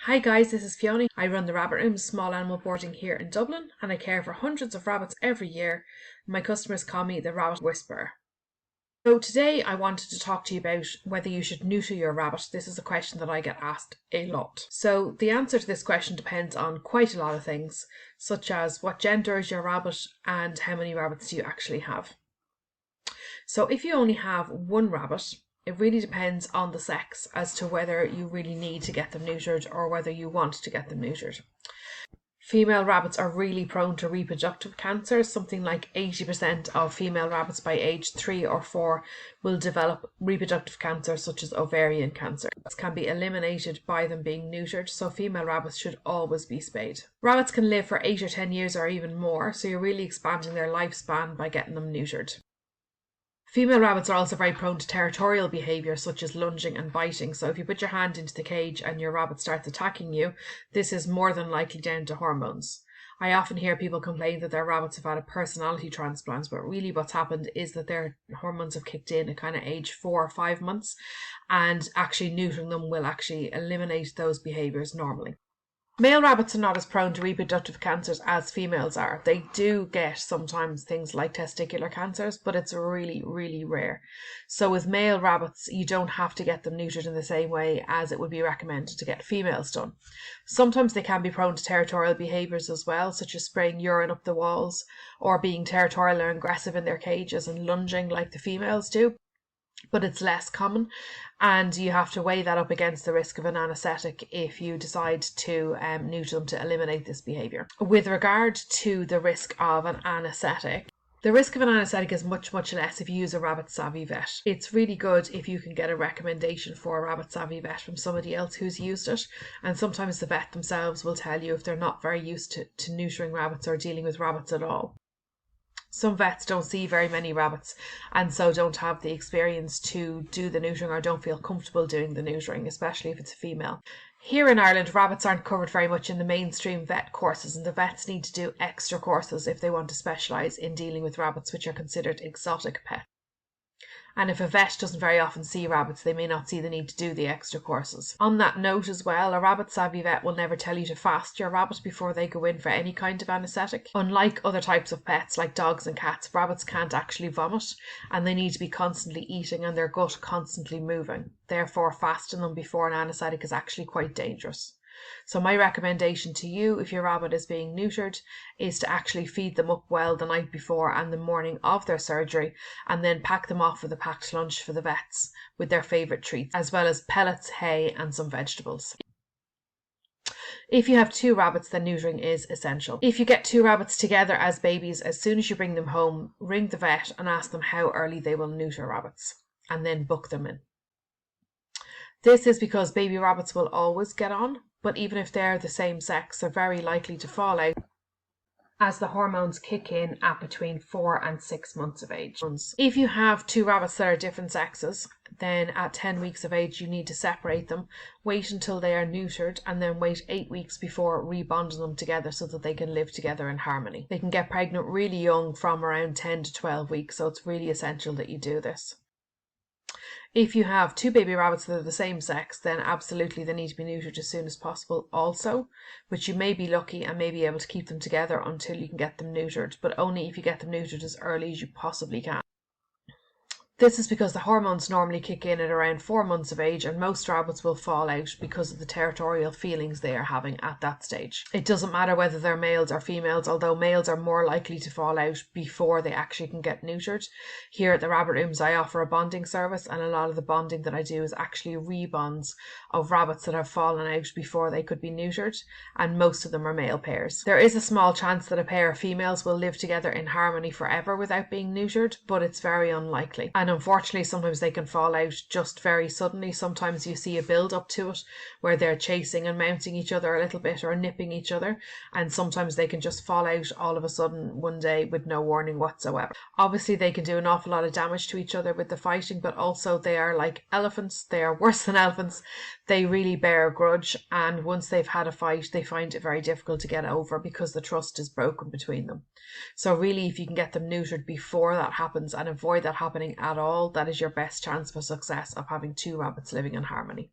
Hi guys, this is Fiona. I run the Rabbit Room small animal boarding here in Dublin and I care for hundreds of rabbits every year. My customers call me the Rabbit Whisperer. So today I wanted to talk to you about whether you should neuter your rabbit. This is a question that I get asked a lot. So the answer to this question depends on quite a lot of things, such as what gender is your rabbit and how many rabbits do you actually have. So if you only have one rabbit, it really depends on the sex as to whether you really need to get them neutered or whether you want to get them neutered. Female rabbits are really prone to reproductive cancer. Something like 80% of female rabbits by age 3 or 4 will develop reproductive cancer such as ovarian cancer. This can be eliminated by them being neutered, so female rabbits should always be spayed. Rabbits can live for 8 or 10 years or even more, so you're really expanding their lifespan by getting them neutered. Female rabbits are also very prone to territorial behaviour such as lunging and biting, so if you put your hand into the cage and your rabbit starts attacking you, this is more than likely down to hormones. I often hear people complain that their rabbits have had a personality transplant, but really what's happened is that their hormones have kicked in at kind of age 4 or 5 months, and actually neutering them will actually eliminate those behaviours normally. Male rabbits are not as prone to reproductive cancers as females are. They do get sometimes things like testicular cancers, but it's really, really rare. So with male rabbits, you don't have to get them neutered in the same way as it would be recommended to get females done. Sometimes they can be prone to territorial behaviours as well, such as spraying urine up the walls or being territorial or aggressive in their cages and lunging like the females do. But it's less common, and you have to weigh that up against the risk of an anaesthetic if you decide to neuter them to eliminate this behaviour. With regard to the risk of an anaesthetic, the risk of an anaesthetic is much less if you use a rabbit savvy vet. It's really good if you can get a recommendation for a rabbit savvy vet from somebody else who's used it, and sometimes the vet themselves will tell you if they're not very used to neutering rabbits or dealing with rabbits at all. Some vets don't see very many rabbits and so don't have the experience to do the neutering or don't feel comfortable doing the neutering, especially if it's a female. Here in Ireland, rabbits aren't covered very much in the mainstream vet courses, and the vets need to do extra courses if they want to specialise in dealing with rabbits, which are considered exotic pets. And if a vet doesn't very often see rabbits, they may not see the need to do the extra courses. On that note as well, a rabbit savvy vet will never tell you to fast your rabbit before they go in for any kind of anaesthetic. Unlike other types of pets like dogs and cats, rabbits can't actually vomit and they need to be constantly eating and their gut constantly moving. Therefore, fasting them before an anaesthetic is actually quite dangerous. So my recommendation to you, if your rabbit is being neutered, is to actually feed them up well the night before and the morning of their surgery, and then pack them off with a packed lunch for the vets with their favourite treats, as well as pellets, hay and some vegetables. If you have 2 rabbits, then neutering is essential. If you get 2 rabbits together as babies, as soon as you bring them home, ring the vet and ask them how early they will neuter rabbits, and then book them in. This is because baby rabbits will always get on, but even if they're the same sex, they're very likely to fall out as the hormones kick in at between 4 and 6 months of age. If you have 2 rabbits that are different sexes, then at 10 weeks of age you need to separate them, wait until they are neutered, and then wait 8 weeks before rebonding them together so that they can live together in harmony. They can get pregnant really young, from around 10 to 12 weeks, so it's really essential that you do this. If you have 2 baby rabbits that are the same sex, then absolutely they need to be neutered as soon as possible also, but you may be lucky and may be able to keep them together until you can get them neutered, but only if you get them neutered as early as you possibly can. This is because the hormones normally kick in at around 4 months of age, and most rabbits will fall out because of the territorial feelings they are having at that stage. It doesn't matter whether they're males or females, although males are more likely to fall out before they actually can get neutered. Here at the Rabbit Rooms I offer a bonding service, and a lot of the bonding that I do is actually rebonds of rabbits that have fallen out before they could be neutered, and most of them are male pairs. There is a small chance that a pair of females will live together in harmony forever without being neutered, but it's very unlikely. And unfortunately, sometimes they can fall out just very suddenly. Sometimes you see a build up to it where they're chasing and mounting each other a little bit or nipping each other, and sometimes they can just fall out all of a sudden one day with no warning whatsoever. Obviously they can do an awful lot of damage to each other with the fighting, but also they are like elephants. They are worse than elephants. They really bear a grudge, and once they've had a fight they find it very difficult to get over because the trust is broken between them. So really, if you can get them neutered before that happens and avoid that happening at all, that is your best chance for success of having 2 rabbits living in harmony.